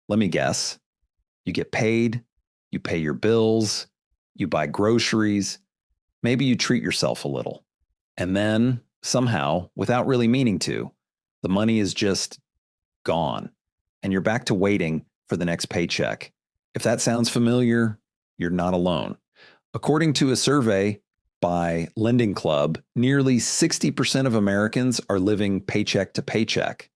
Let me guess. You get paid, you pay your bills, you buy groceries, maybe you treat yourself a little. And then somehow, without really meaning to, the money is just gone and you're back to waiting for the next paycheck. If that sounds familiar, you're not alone. According to a survey by Lending Club, nearly 60% of Americans are living paycheck to paycheck.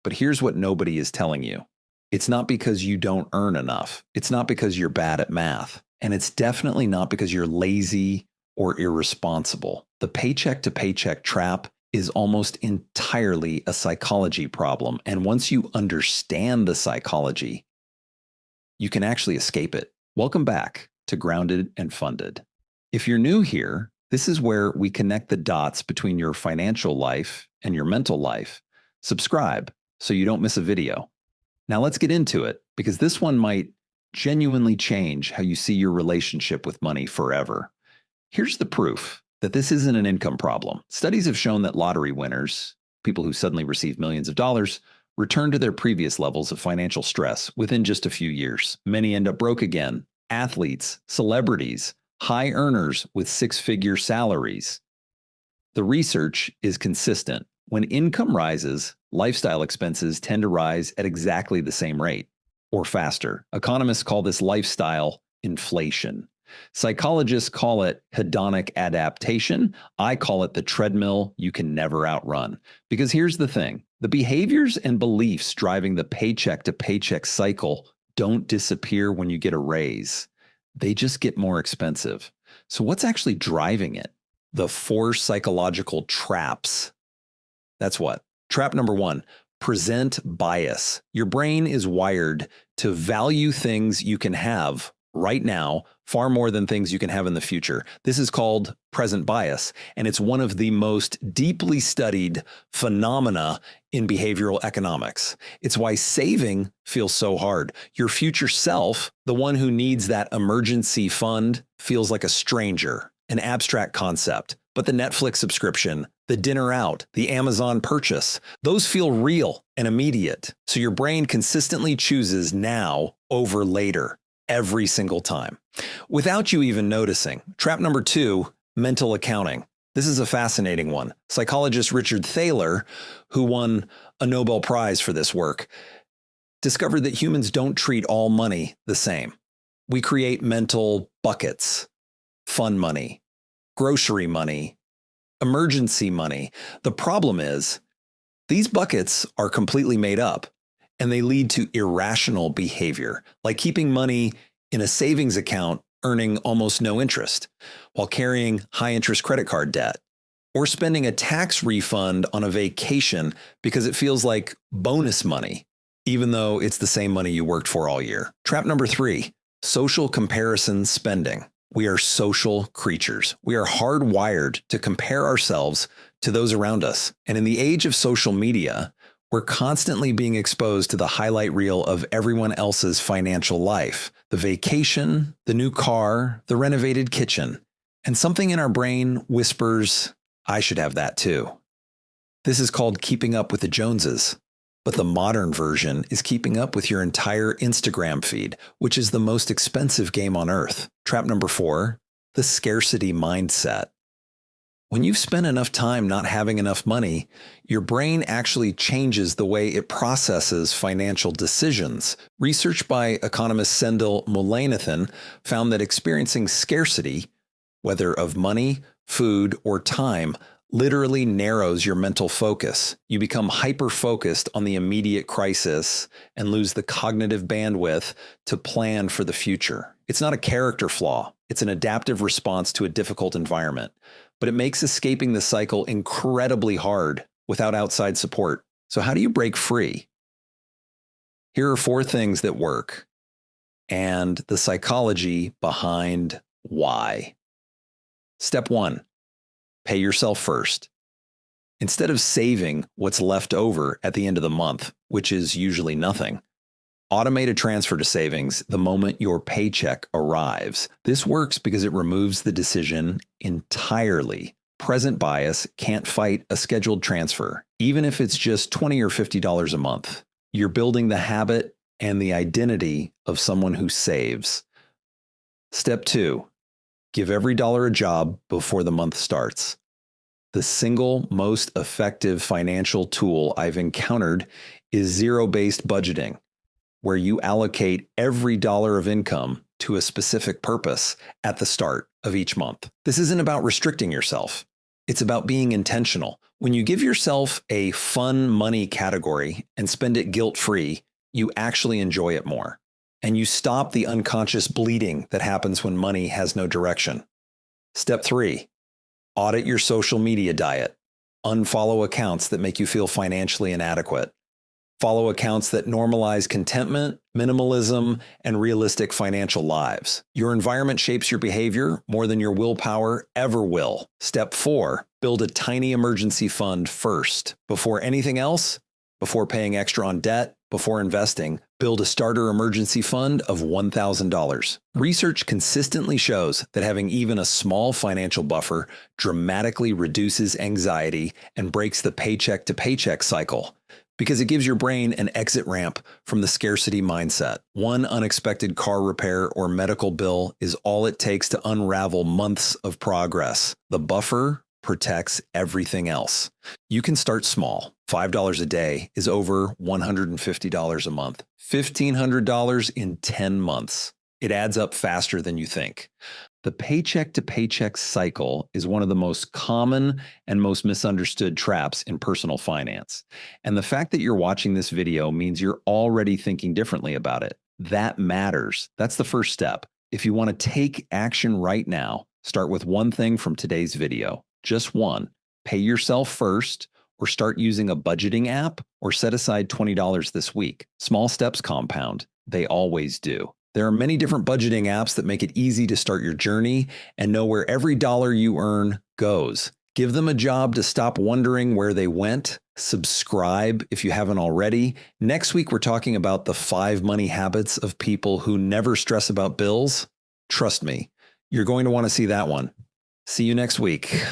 But here's what nobody is telling you. It's not because you don't earn enough. It's not because you're bad at math. And it's definitely not because you're lazy or irresponsible. The paycheck to paycheck trap is almost entirely a psychology problem. And once you understand the psychology, you can actually escape it. Welcome back to Grounded and Funded. If you're new here, this is where we connect the dots between your financial life and your mental life. Subscribe so you don't miss a video. Now let's get into it, because this one might genuinely change how you see your relationship with money forever. Here's the proof that this isn't an income problem. Studies have shown that lottery winners, people who suddenly receive millions of dollars, return to their previous levels of financial stress within just a few years. Many end up broke again. Athletes, celebrities, high earners with six-figure salaries. The research is consistent. When income rises, lifestyle expenses tend to rise at exactly the same rate or faster. Economists call this lifestyle inflation. Psychologists call it hedonic adaptation. I call it the treadmill you can never outrun. Because here's the thing, the behaviors and beliefs driving the paycheck to paycheck cycle don't disappear when you get a raise. They just get more expensive. So what's actually driving it? The 4 psychological traps. That's what. Trap number 1, present bias. Your brain is wired to value things you can have right now far more than things you can have in the future. This is called present bias, and it's one of the most deeply studied phenomena in behavioral economics. It's why saving feels so hard. Your future self, the one who needs that emergency fund, feels like a stranger, an abstract concept. But the Netflix subscription, the dinner out, the Amazon purchase, those feel real and immediate. So your brain consistently chooses now over later every single time, without you even noticing. Trap number 2, mental accounting. This is a fascinating one. Psychologist Richard Thaler, who won a Nobel Prize for this work, discovered that humans don't treat all money the same. We create mental buckets: fun money, grocery money, emergency money. The problem is these buckets are completely made up, and they lead to irrational behavior, like keeping money in a savings account earning almost no interest, while carrying high interest credit card debt, or spending a tax refund on a vacation because it feels like bonus money, even though it's the same money you worked for all year. Trap number 3, social comparison spending. We are social creatures. We are hardwired to compare ourselves to those around us. And in the age of social media, we're constantly being exposed to the highlight reel of everyone else's financial life, the vacation, the new car, the renovated kitchen. And something in our brain whispers, I should have that too. This is called keeping up with the Joneses. But the modern version is keeping up with your entire Instagram feed, which is the most expensive game on earth. Trap number 4, the scarcity mindset. When you've spent enough time not having enough money, your brain actually changes the way it processes financial decisions. Research by economist Sendhil Mullainathan found that experiencing scarcity, whether of money, food, or time, literally narrows your mental focus. You become hyper-focused on the immediate crisis and lose the cognitive bandwidth to plan for the future. It's not a character flaw. It's an adaptive response to a difficult environment. But it makes escaping the cycle incredibly hard without outside support. So how do you break free? Here are 4 things that work, and the psychology behind why. Step 1, pay yourself first. Instead of saving what's left over at the end of the month, which is usually nothing, automate a transfer to savings the moment your paycheck arrives. This works because it removes the decision entirely. Present bias can't fight a scheduled transfer, even if it's just $20 or $50 a month. You're building the habit and the identity of someone who saves. Step 2, give every dollar a job before the month starts. The single most effective financial tool I've encountered is zero-based budgeting, where you allocate every dollar of income to a specific purpose at the start of each month. This isn't about restricting yourself. It's about being intentional. When you give yourself a fun money category and spend it guilt-free, you actually enjoy it more. And you stop the unconscious bleeding that happens when money has no direction. Step 3, audit your social media diet. Unfollow accounts that make you feel financially inadequate. Follow accounts that normalize contentment, minimalism, and realistic financial lives. Your environment shapes your behavior more than your willpower ever will. Step 4, build a tiny emergency fund first. Before anything else, before paying extra on debt, before investing, build a starter emergency fund of $1,000. Research consistently shows that having even a small financial buffer dramatically reduces anxiety and breaks the paycheck-to-paycheck cycle, because it gives your brain an exit ramp from the scarcity mindset. One unexpected car repair or medical bill is all it takes to unravel months of progress. The buffer protects everything else. You can start small. $5 a day is over $150 a month. $1,500 in 10 months. It adds up faster than you think. The paycheck-to-paycheck cycle is one of the most common and most misunderstood traps in personal finance. And the fact that you're watching this video means you're already thinking differently about it. That matters. That's the first step. If you want to take action right now, start with one thing from today's video. Just one. Pay yourself first, or start using a budgeting app, or set aside $20 this week. Small steps compound. They always do. There are many different budgeting apps that make it easy to start your journey and know where every dollar you earn goes. Give them a job to stop wondering where they went. Subscribe if you haven't already. Next week, we're talking about the 5 money habits of people who never stress about bills. Trust me, you're going to want to see that one. See you next week.